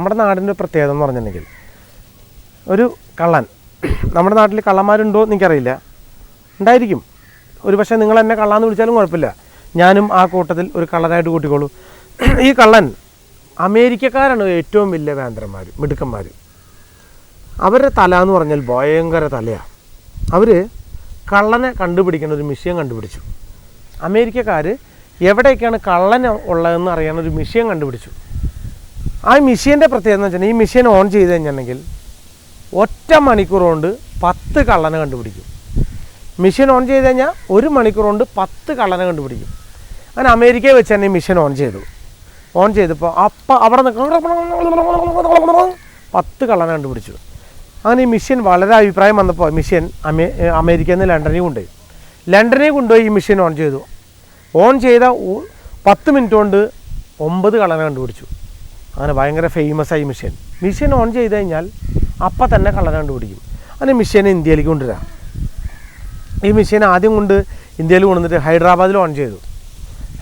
നമ്മുടെ നാടിൻ്റെ പ്രത്യേകത എന്ന് പറഞ്ഞിട്ടുണ്ടെങ്കിൽ ഒരു കള്ളൻ, നമ്മുടെ നാട്ടിൽ കള്ളന്മാരുണ്ടോ എന്ന് എനിക്കറിയില്ല, ഉണ്ടായിരിക്കും. ഒരു പക്ഷേ നിങ്ങൾ എന്നെ കള്ളാന്ന് വിളിച്ചാലും കുഴപ്പമില്ല, ഞാനും ആ കൂട്ടത്തിൽ ഒരു കള്ളനായിട്ട് കൂട്ടിക്കോളൂ. ഈ കള്ളൻ അമേരിക്കക്കാരാണ് ഏറ്റവും വലിയ വേന്ദ്രന്മാർ, മിടുക്കന്മാർ. അവരുടെ തല എന്ന് പറഞ്ഞാൽ ഭയങ്കര തലയാണ്. അവർ കള്ളനെ കണ്ടുപിടിക്കുന്ന ഒരു മിഷ്യൻ കണ്ടുപിടിച്ചു. അമേരിക്കക്കാർ എവിടെയൊക്കെയാണ് കള്ളൻ ഉള്ളതെന്ന് അറിയാൻ ഒരു മിഷ്യൻ കണ്ടുപിടിച്ചു. ആ മിഷ്യൻ്റെ പ്രത്യേകത എന്ന് വെച്ചാൽ ഈ മിഷ്യൻ ഓൺ ചെയ്ത് കഴിഞ്ഞിട്ടുണ്ടെങ്കിൽ ഒറ്റ മണിക്കൂർ കൊണ്ട് 10 കള്ളനെ കണ്ടുപിടിക്കും. മിഷ്യൻ ഓൺ ചെയ്ത് കഴിഞ്ഞാൽ 1 മണിക്കൂർ കൊണ്ട് 10 കള്ളനെ കണ്ടുപിടിക്കും. അങ്ങനെ അമേരിക്കയിൽ വെച്ച് തന്നെ ഈ മിഷ്യൻ ഓൺ ചെയ്തു. ഓൺ ചെയ്തപ്പോൾ അപ്പം അവിടെ നിന്ന് 10 കള്ളനെ കണ്ടുപിടിച്ചു. അങ്ങനെ ഈ മിഷ്യൻ വളരെ അഭിപ്രായം വന്നപ്പോൾ മിഷ്യൻ അമേരിക്കയിൽ നിന്ന് ലണ്ടനിൽ കൊണ്ടുപോയി ഈ മിഷ്യൻ ഓൺ ചെയ്തു. ഓൺ ചെയ്ത 10 മിനിറ്റ് കൊണ്ട് 9 കള്ളനെ കണ്ടുപിടിച്ചു. അങ്ങനെ ഭയങ്കര ഫേമസ് ആയി മിഷ്യൻ ഓൺ ചെയ്ത് കഴിഞ്ഞാൽ അപ്പം തന്നെ കള്ളനെ കണ്ടുപിടിക്കും. അങ്ങനെ മിഷ്യനെ ഇന്ത്യയിലേക്ക് കൊണ്ടുവരാം. ഈ മിഷ്യൻ ആദ്യം കൊണ്ട് ഇന്ത്യയിൽ കൊണ്ടുവന്നിട്ട് ഹൈദരാബാദിൽ ഓൺ ചെയ്തു.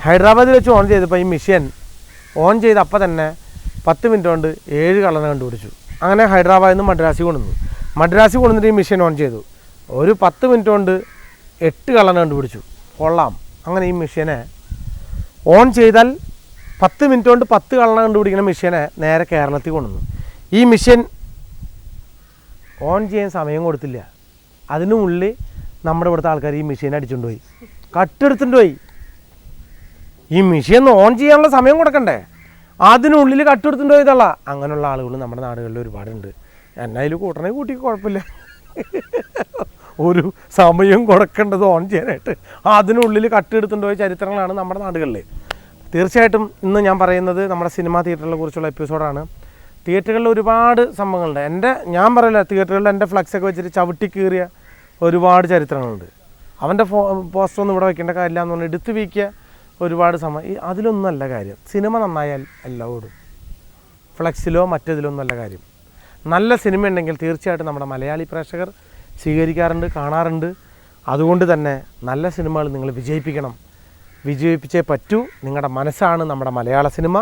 ഹൈദരാബാദിൽ വെച്ച് ഓൺ ചെയ്തപ്പോൾ ഈ മിഷ്യൻ ഓൺ ചെയ്ത് അപ്പം തന്നെ 10 മിനിറ്റ് കൊണ്ട് 7 കള്ളനെ കണ്ടുപിടിച്ചു. അങ്ങനെ ഹൈദരാബാദിൽ നിന്ന് മദ്രാസിൽ കൊണ്ടുവന്നിട്ട് ഈ മിഷ്യൻ ഓൺ ചെയ്തു. ഒരു 10 മിനിറ്റ് കൊണ്ട് 8 കള്ളനെ കണ്ടുപിടിച്ചു. കൊള്ളാം. അങ്ങനെ ഈ മിഷ്യനെ ഓൺ ചെയ്താൽ 10 മിനിറ്റ് കൊണ്ട് 10 കള്ളനെ കണ്ടുപിടിക്കുന്ന മിഷ്യനെ നേരെ കേരളത്തിൽ കൊണ്ടുവന്നു. ഈ മിഷ്യൻ ഓൺ ചെയ്യാൻ സമയം കൊടുത്തില്ല. അതിനുള്ളിൽ നമ്മുടെ ഇവിടുത്തെ ആൾക്കാർ ഈ മിഷ്യനെ അടിച്ചുകൊണ്ട് പോയി, കട്ടെടുത്തുകൊണ്ട് പോയി. ഈ മിഷ്യൻ ഓൺ ചെയ്യാനുള്ള സമയം കൊടുക്കണ്ടേ, അതിനുള്ളിൽ കട്ടെടുത്തുകൊണ്ട് പോയതല്ല. അങ്ങനെയുള്ള ആളുകൾ നമ്മുടെ നാടുകളിൽ ഒരുപാടുണ്ട്. എന്നെ അതിൽ കൂട്ടണേ കൂട്ടി കുഴപ്പമില്ല. ഒരു സമയം കൊടുക്കേണ്ടത് ഓൺ ചെയ്യാനായിട്ട് അതിനുള്ളിൽ കട്ടെടുത്തുകൊണ്ട് പോയ ചരിത്രങ്ങളാണ് നമ്മുടെ നാടുകളിൽ. തീർച്ചയായിട്ടും ഇന്ന് ഞാൻ പറയുന്നത് നമ്മുടെ സിനിമാ തിയേറ്ററിനെ കുറിച്ചുള്ള എപ്പിസോഡാണ്. തിയേറ്ററുകളിൽ ഒരുപാട് സംഭവങ്ങളുണ്ട്. ഞാൻ പറയില്ല, തിയേറ്ററുകളിൽ എൻ്റെ ഫ്ലക്സൊക്കെ വെച്ചിട്ട് ചവിട്ടി കീറിയ ഒരുപാട് ചരിത്രങ്ങളുണ്ട്. അവൻ്റെ പോസ്റ്ററൊന്നും ഇവിടെ വയ്ക്കേണ്ട കാര്യമില്ല എന്ന് പറഞ്ഞാൽ എടുത്ത് വയ്ക്കുക ഒരുപാട് സമയം. അതിലൊന്നുമല്ല കാര്യം. സിനിമ നന്നായാൽ എല്ലാം ഓടും. ഫ്ലക്സിലോ മറ്റേതിലൊന്നുമല്ല കാര്യം. നല്ല സിനിമ ഉണ്ടെങ്കിൽ തീർച്ചയായിട്ടും നമ്മുടെ മലയാളി പ്രേക്ഷകർ സ്വീകരിക്കാറുണ്ട്, കാണാറുണ്ട്. അതുകൊണ്ട് തന്നെ നല്ല സിനിമകൾ നിങ്ങൾ വിജയിപ്പിക്കണം. വിജയിപ്പിച്ചേ പറ്റൂ. നിങ്ങളുടെ മനസ്സാണ് നമ്മുടെ മലയാള സിനിമ.